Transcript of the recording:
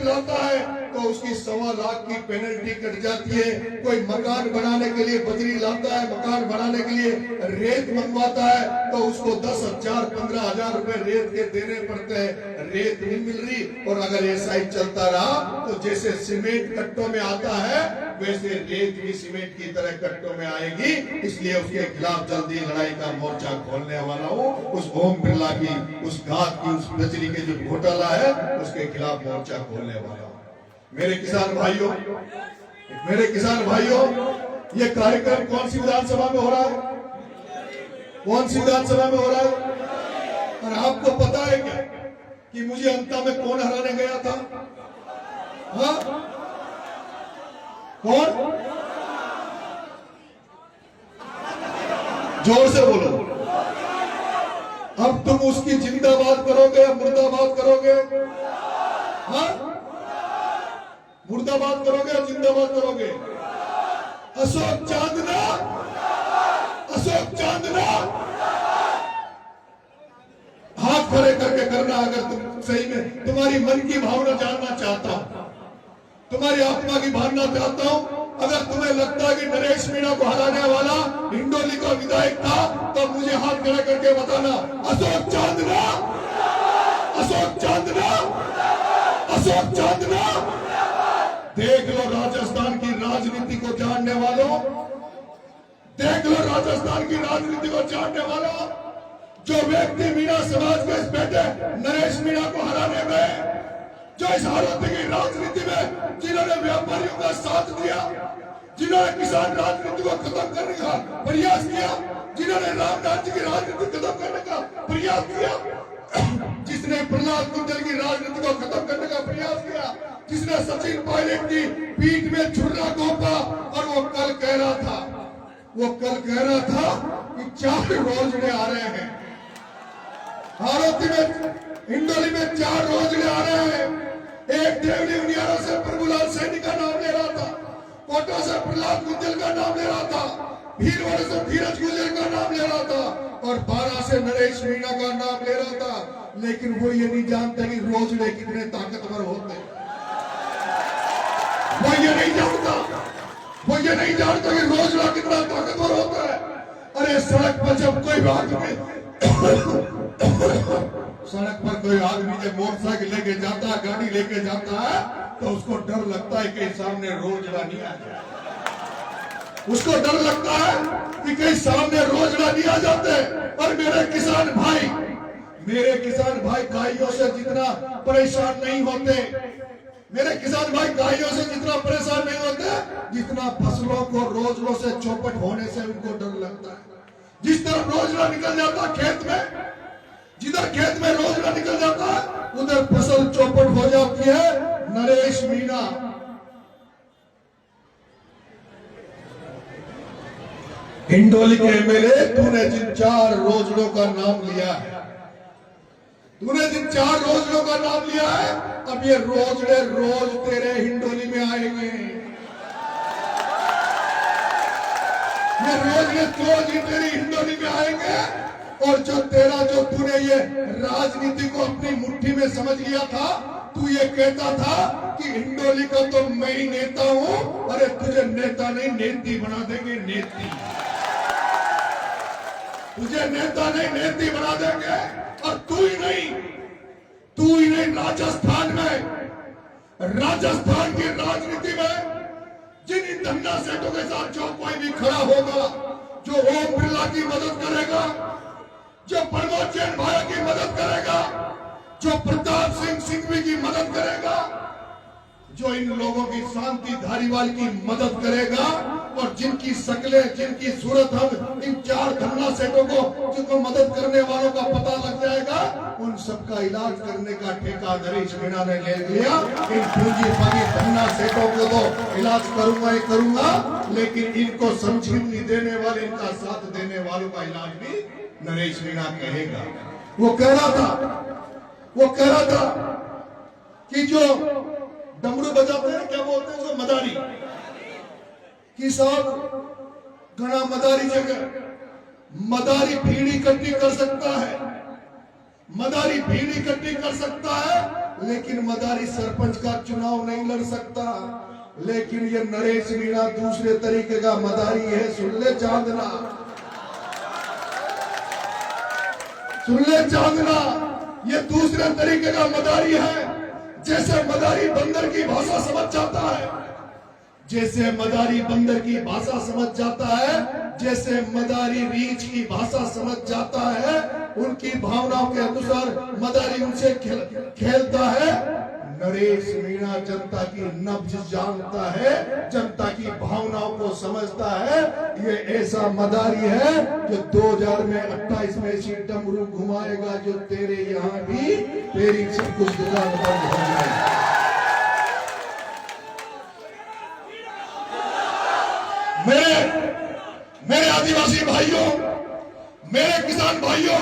लाता है तो उसकी 1.25 लाख की पेनल्टी कट जाती है। कोई मकान बनाने के लिए बजरी लाता है, मकान बनाने के लिए रेत मंगवाता है तो उसको 10,000 15,000 रुपए रेत के देने पड़ते हैं। रेत नहीं मिल रही और अगर ऐसा ही चलता रहा तो जैसे सीमेंट कट्टों में आता है वैसे रेत भी सीमेंट की तरह कट्टों में आएगी। इसलिए उसके खिलाफ जल्दी लड़ाई का मोर्चा खोलने वाला हूँ। उस ओम बिरला की, उस घात की, उस बजरी के जो घोटाला है उसके खिलाफ मोर्चा खोलने वाला हूँ। मेरे किसान भाइयों, ये कार्यक्रम कौन सी विधानसभा में हो रहा है? कौन सी विधानसभा में हो रहा है? और आपको पता है क्या कि मुझे अंता में कौन हराने गया था? हाँ, कौन? जोर से बोलो। अब तुम उसकी जिंदाबाद करोगे, मुर्दाबाद करोगे? हाँ, मुर्दाबाद करोगे और जिंदाबाद करोगे? अशोक चांदना, अशोक चांदना। हाथ खड़े करके करना अगर तुम सही में तुम्हारी मन की भावना जानना चाहता हूं, तुम्हारी आत्मा की भावना चाहता हूं। अगर तुम्हें लगता है कि नरेश मीणा को हराने वाला हिंडोली का विधायक था तो मुझे हाथ खड़े करके बताना। अशोक चांदना, अशोक चांदना, अशोक चांदना। देख लो राजस्थान की राजनीति को जानने वालों, देख लो राजस्थान की राजनीति को जानने वालों। जो व्यक्ति मीणा समाज के इस बेटे नरेश मीणा को हराने गए, जो इस हालात की राजनीति में जिन्होंने व्यापारियों का साथ दिया, जिन्होंने किसान राजनीति को खत्म करने का प्रयास किया, जिन्होंने रामनाथ जी की राजनीति खत्म करने का प्रयास किया, जिसने प्रहलाद कुंडल की राजनीति को खत्म करने का प्रयास किया, जिसने सचिन पायलट की पीठ में छुरा घोंपा। और वो कल कह रहा था कि 4 रोजड़े आ रहे हैं हारोती में, हिंडोली में 4 रोजड़े आ रहे हैं। एक देवली उनियारा से प्रभुलाल सैनी का नाम ले रहा था, कोटा से प्रहलाद गुंजल का नाम ले रहा था, भीलवाड़ा से धीरज गुंजल का नाम ले रहा था और 12 से नरेश मीणा का नाम ले रहा था। लेकिन वो ये नहीं जानता कि रोजड़े कितने ताकतवर होते हैं। वो ये नहीं जानता कि रोजड़ा कितना ताकतवर होता है। अरे सड़क पर जब कोई आदमी सड़क पर कोई आदमी जब मोटरसाइकिल लेके जाता है, गाड़ी लेके जाता है तो उसको डर लगता है कि सामने रोजड़ा नहीं आ जाए। उसको डर लगता है कि कहीं सामने रोजड़ा नहीं आ जाते। और मेरे किसान भाई गायों से जितना परेशान नहीं होते, मेरे किसान भाई गायों से जितना परेशान नहीं होते जितना फसलों को रोजड़ों से चौपट होने से उनको डर लगता है। जिस तरफ रोजड़ा निकल जाता खेत में, जिधर खेत में रोजड़ा निकल जाता है उधर फसल चौपट हो जाती है। नरेश मीणा हिंडोली के एमएलए, तूने जिन 4 रोजड़ों का नाम लिया है, तूने जिन 4 रोजड़ों का नाम लिया है, अब ये रोजड़े रोज तेरे हिंडोली में आएंगे। ये रोज तेरी हिंडोली में आएंगे। और जो तूने ये राजनीति को अपनी मुट्ठी में समझ लिया था, तू ये कहता था कि हिंडोली का तो मैं ही नेता हूं। अरे तुझे नेता नहीं नेती बना देंगे, नेती। तुझे नेता नहीं नेती बना देंगे। और तू ही नहीं राजस्थान की राजनीति में जिन धन्ना सेठों के साथ जो कोई भी खड़ा होगा, जो ओम बिरला की मदद करेगा, जो प्रमोद जैन भाया की मदद करेगा, जो प्रताप सिंह सिंघवी की मदद करेगा, जो इन लोगों की शांति धारीवाल की मदद करेगा और जिनकी शक्लें, जिनकी सूरत हम इन 4 धन्ना सेठों को जिनको मदद करने वालों का पता लग जाएगा, उन सबका इलाज करने का ठेका नरेश मीणा ने ले लिया। इन पूंजीपति धन्ना सेठों को तो इलाज करूंगा ही करूंगा, लेकिन इनको संजीवनी देने वाले, इनका साथ देने वालों का इलाज भी नरेश मीणा कहेगा। वो कह रहा था कि जो डमरू बजाते हैं, क्या बोलते हैं उसको, मदारी, कि साहब घना मदारी जगह मदारी भीड़ इकट्ठी कर सकता है, मदारी भीड़ इकट्ठी कर सकता है, लेकिन मदारी सरपंच का चुनाव नहीं लड़ सकता। लेकिन ये नरेश मीणा दूसरे तरीके का मदारी है। सुन ले चांदना, सुन ले चांदना, ये दूसरे तरीके का मदारी है। जैसे मदारी बंदर की भाषा समझ जाता है, जैसे मदारी बंदर की भाषा समझ जाता है, जैसे मदारी रीछ की भाषा समझ जाता है, उनकी भावनाओं के अनुसार मदारी उनसे खेलता है। नरेश मीणा जनता की नब्ज जानता है, जनता की भावनाओं को समझता है। ये ऐसा मदारी है जो 2028 में ऐसी डमरू घुमाएगा जो तेरे यहाँ भी तेरी सब कुछ दुकान बंद हो जाए। मेरे आदिवासी भाइयों, मेरे किसान भाइयों,